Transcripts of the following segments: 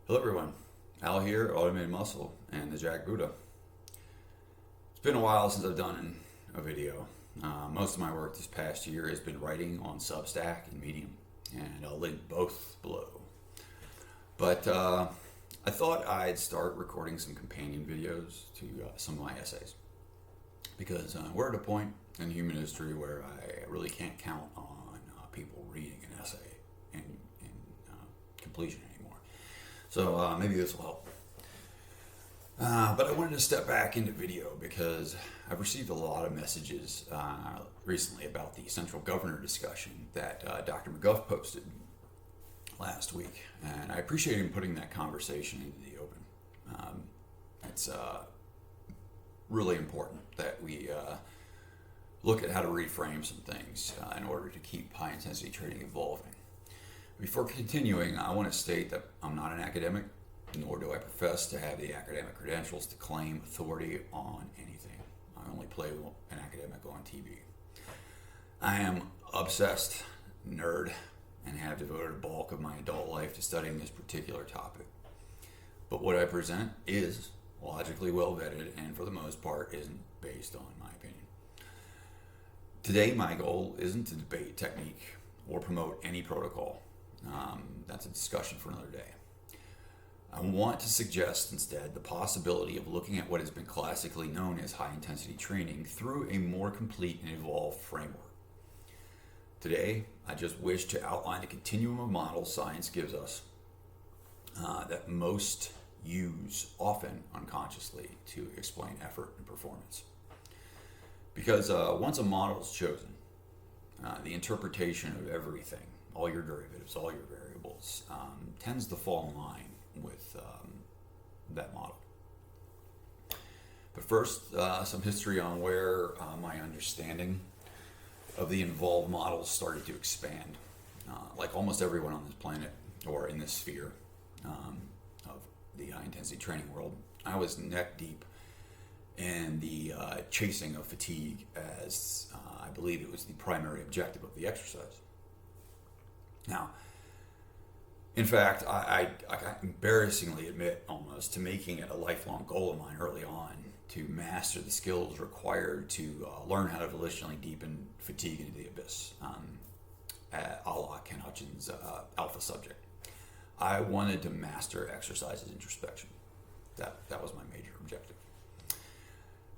Hello everyone, Al here, Automated Muscle and the Jack Buddha. It's been a while since I've done a video. Most of my work this past year has been writing on Substack and Medium, and I'll link both below. But I thought I'd start recording some companion videos to some of my essays, because we're at a point in human history where I really can't count on people reading an essay in completion anymore. So maybe this will help. But I wanted to step back into video because I've received a lot of messages recently about the central governor discussion that Dr. McGuff posted last week. And I appreciate him putting that conversation into the open. It's really important that we look at how to reframe some things in order to keep high-intensity training evolving. Before continuing, I want to state that I'm not an academic, nor do I profess to have the academic credentials to claim authority on anything. I only play an academic on TV. I am obsessed nerd and have devoted a bulk of my adult life to studying this particular topic. But what I present is logically well vetted and for the most part isn't based on my opinion. Today my goal isn't to debate technique or promote any protocol. That's a discussion for another day. I want to suggest instead the possibility of looking at what has been classically known as high-intensity training through a more complete and evolved framework. Today, I just wish to outline a continuum of models science gives us that most use, often unconsciously, to explain effort and performance. Because once a model is chosen, the interpretation of everything, all your derivatives, all your variables, tends to fall in line with that model. But first, some history on where my understanding of the involved models started to expand. Like almost everyone on this planet, or in this sphere of the high-intensity training world, I was neck deep in the chasing of fatigue as I believe it was the primary objective of the exercise. Now, in fact, I embarrassingly admit almost to making it a lifelong goal of mine early on to master the skills required to learn how to volitionally deepen fatigue into the abyss, a la Ken Hutchins' alpha subject. I wanted to master exercises introspection. That was my major objective.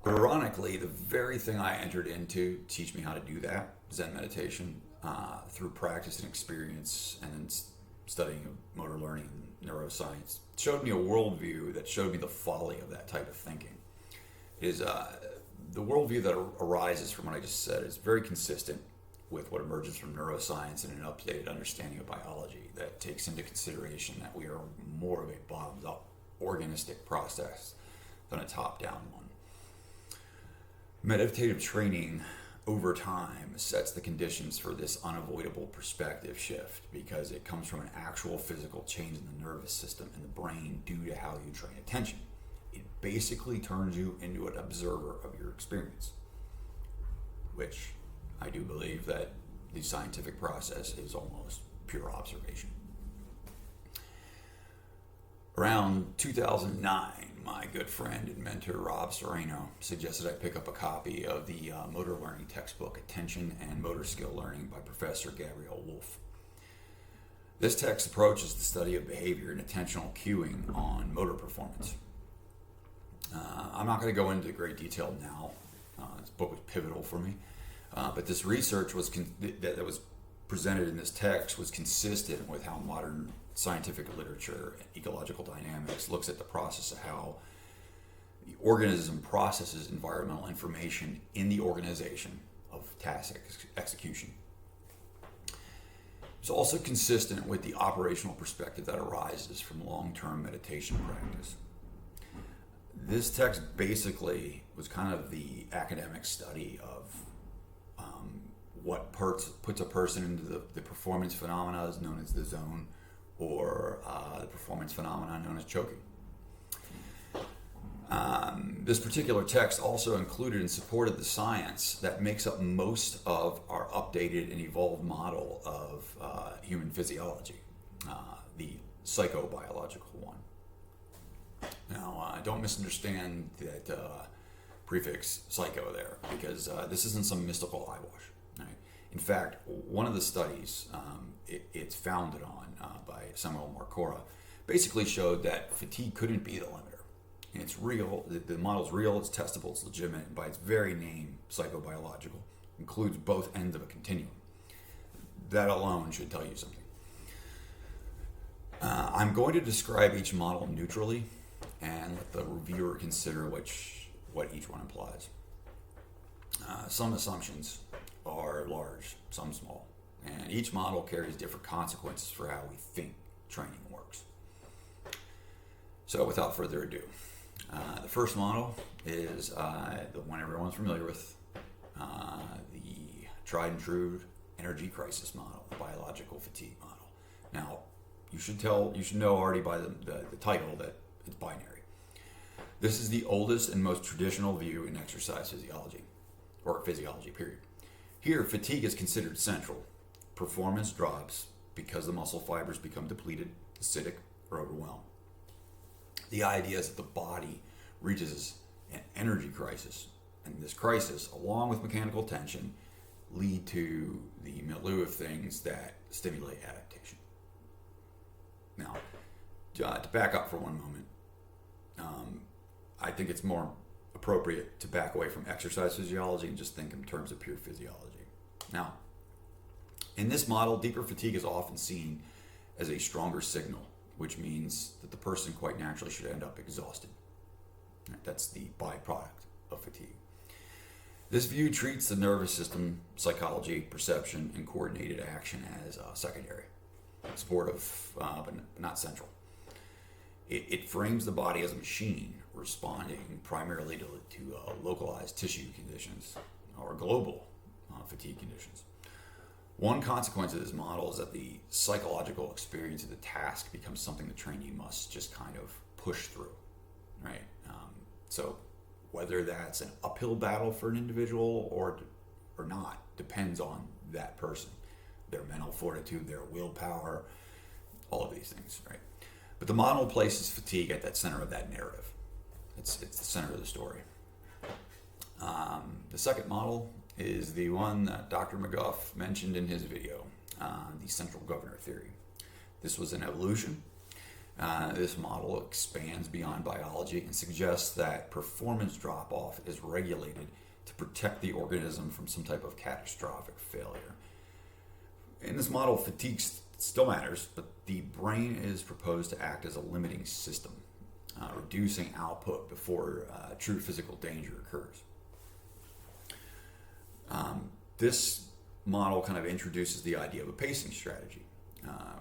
Ironically, the very thing I entered into to teach me how to do that, Zen meditation, through practice and experience and then studying of motor learning and neuroscience, showed me a worldview that showed me the folly of that type of thinking. It is the worldview that arises from what I just said is very consistent with what emerges from neuroscience and an updated understanding of biology that takes into consideration that we are more of a bottoms-up organistic process than a top-down one. Meditative training over time sets the conditions for this unavoidable perspective shift because it comes from an actual physical change in the nervous system and the brain due to how you train attention. It basically turns you into an observer of your experience, which I do believe that the scientific process is almost pure observation. Around 2009, my good friend and mentor Rob Sereno suggested I pick up a copy of the motor learning textbook, Attention and Motor Skill Learning by Professor Gabrielle Wolf. This text approaches the study of behavior and attentional cueing on motor performance. I'm not going to go into great detail now. This book was pivotal for me. But this research that was presented in this text was consistent with how modern scientific literature, ecological dynamics, looks at the process of how the organism processes environmental information in the organization of task execution. It's also consistent with the operational perspective that arises from long-term meditation practice. This text basically was kind of the academic study of what puts a person into the performance phenomena known as the zone, or the performance phenomenon known as choking. This particular text also included and supported the science that makes up most of our updated and evolved model of human physiology. The psychobiological one. Now, don't misunderstand that prefix psycho there, because this isn't some mystical eyewash. Right? In fact, one of the studies it's founded on by Samuel Marcora basically showed that fatigue couldn't be the limiter. And it's real, the model's real, it's testable, it's legitimate, and by its very name, psychobiological, includes both ends of a continuum. That alone should tell you something. I'm going to describe each model neutrally and let the reviewer consider what each one implies. Some assumptions are large, some small, and each model carries different consequences for how we think training works. So without further ado, the first model is the one everyone's familiar with, the tried and true energy crisis model, the biological fatigue model. Now, you should know already by the title that it's binary. This is the oldest and most traditional view in exercise physiology, or physiology, period. Here, fatigue is considered central. Performance drops because the muscle fibers become depleted, acidic, or overwhelmed. The idea is that the body reaches an energy crisis, and this crisis, along with mechanical tension, lead to the milieu of things that stimulate adaptation. Now, to back up for one moment, I think it's more appropriate to back away from exercise physiology and just think in terms of pure physiology. Now, in this model, deeper fatigue is often seen as a stronger signal, which means that the person quite naturally should end up exhausted. That's the byproduct of fatigue. This view treats the nervous system, psychology, perception, and coordinated action as secondary, supportive, but not central. It frames the body as a machine responding primarily to localized tissue conditions or global fatigue conditions. One consequence of this model is that the psychological experience of the task becomes something the trainee must just kind of push through, right? So whether that's an uphill battle for an individual or not depends on that person, their mental fortitude, their willpower, all of these things, right? But the model places fatigue at that center of that narrative. It's the center of the story. The second model is the one that Dr. McGuff mentioned in his video, the central governor theory. This was an evolution. This model expands beyond biology and suggests that performance drop-off is regulated to protect the organism from some type of catastrophic failure. In this model, fatigue still matters, but the brain is proposed to act as a limiting system, reducing output before true physical danger occurs. This model kind of introduces the idea of a pacing strategy,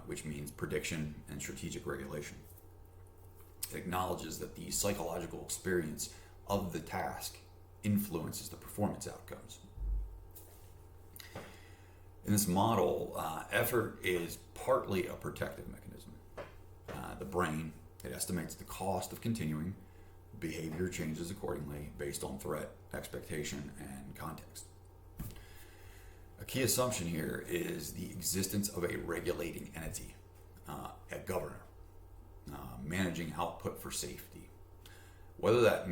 which means prediction and strategic regulation. It acknowledges that the psychological experience of the task influences the performance outcomes. In this model, effort is partly a protective mechanism. The brain, it estimates the cost of continuing. Behavior changes accordingly based on threat, expectation, and context. A key assumption here is the existence of a regulating entity, a governor, managing output for safety. Whether that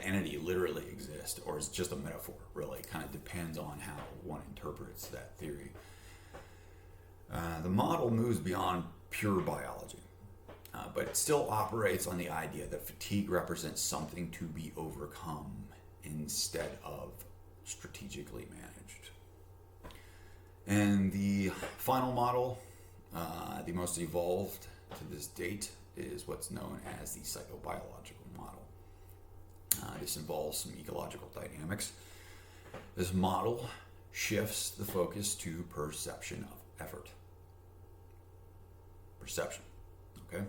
entity literally exists or is just a metaphor really kind of depends on how one interprets that theory. The model moves beyond pure biology, but it still operates on the idea that fatigue represents something to be overcome instead of strategically managed. And the final model, the most evolved to this date, is what's known as the psychobiological model. This involves some ecological dynamics. This model shifts the focus to perception of effort. Perception, okay?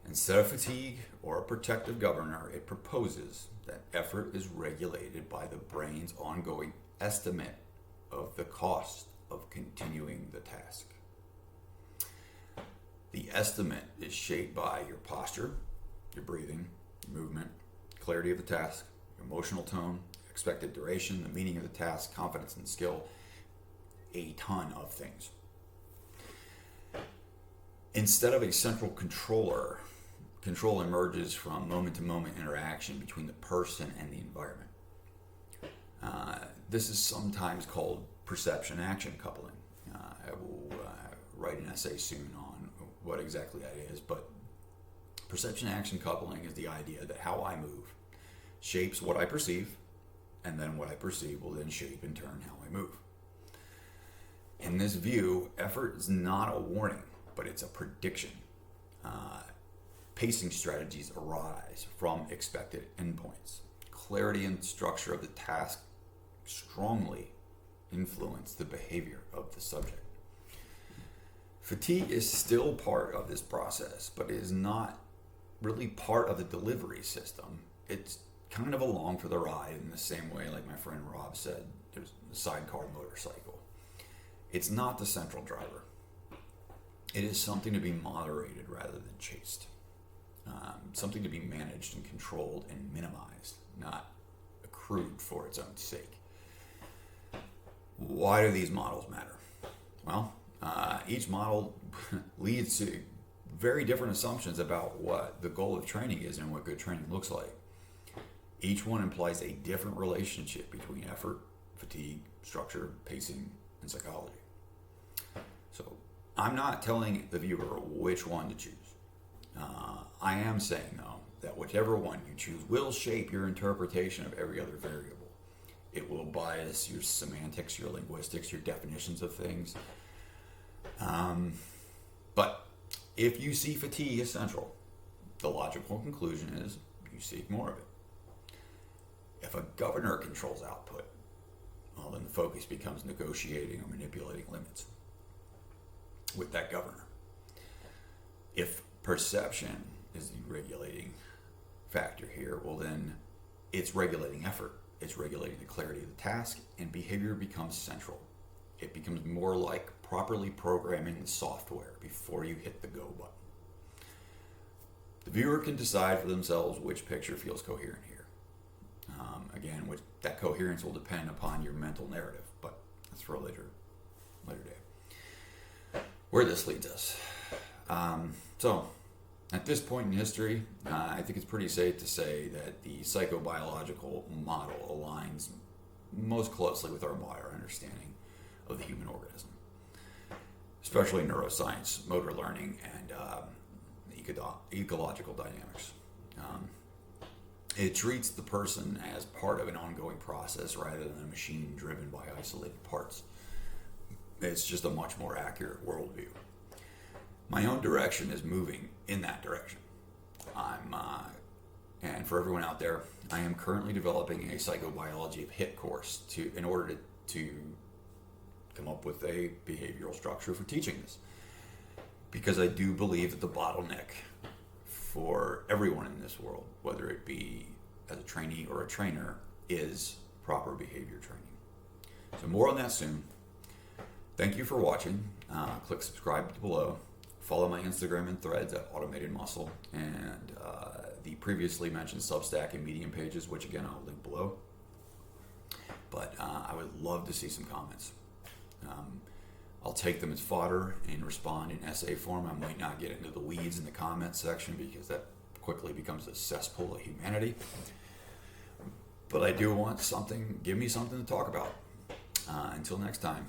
Instead of fatigue or a protective governor, it proposes that effort is regulated by the brain's ongoing estimate of the cost of continuing the task. The estimate is shaped by your posture, your breathing, your movement, clarity of the task, your emotional tone, expected duration, the meaning of the task, confidence and skill, a ton of things. Instead of a central controller, control emerges from moment-to-moment interaction between the person and the environment. This is sometimes called perception-action coupling. I will write an essay soon on what exactly that is, but perception-action coupling is the idea that how I move shapes what I perceive, and then what I perceive will then shape in turn how I move. In this view, effort is not a warning, but it's a prediction. Pacing strategies arise from expected endpoints. Clarity and structure of the task strongly influence the behavior of the subject. Fatigue is still part of this process, but it is not really part of the delivery system. It's kind of along for the ride in the same way, like my friend Rob said, there's a sidecar motorcycle. It's not the central driver. It is something to be moderated rather than chased. Something to be managed and controlled and minimized, not accrued for its own sake. Why do these models matter? Well, each model leads to very different assumptions about what the goal of training is and what good training looks like. Each one implies a different relationship between effort, fatigue, structure, pacing, and psychology. So I'm not telling the viewer which one to choose. I am saying, though, that whichever one you choose will shape your interpretation of every other variable. It will bias your semantics, your linguistics, your definitions of things. But if you see fatigue as central, the logical conclusion is you seek more of it. If a governor controls output, well, then the focus becomes negotiating or manipulating limits with that governor. If perception is the regulating factor here, well, then it's regulating effort. It's regulating the clarity of the task, and behavior becomes central. It becomes more like properly programming the software before you hit the go button. The viewer can decide for themselves which picture feels coherent here. Again, that coherence will depend upon your mental narrative, but that's for a later day. Where this leads us. So, at this point in history, I think it's pretty safe to say that the psychobiological model aligns most closely with our modern understanding of the human organism, especially neuroscience, motor learning, and ecological dynamics. It treats the person as part of an ongoing process rather than a machine driven by isolated parts. It's just a much more accurate worldview. My own direction is moving in that direction. And for everyone out there, I am currently developing a psychobiology of HIT course in order to come up with a behavioral structure for teaching this. Because I do believe that the bottleneck for everyone in this world, whether it be as a trainee or a trainer, is proper behavior training. So more on that soon. Thank you for watching. Click subscribe below. Follow my Instagram and Threads at Automated Muscle, and the previously mentioned Substack and Medium pages, which again I'll link below. But I would love to see some comments. I'll take them as fodder and respond in essay form. I might not get into the weeds in the comments section because that quickly becomes a cesspool of humanity. But I do want something, give me something to talk about. Until next time.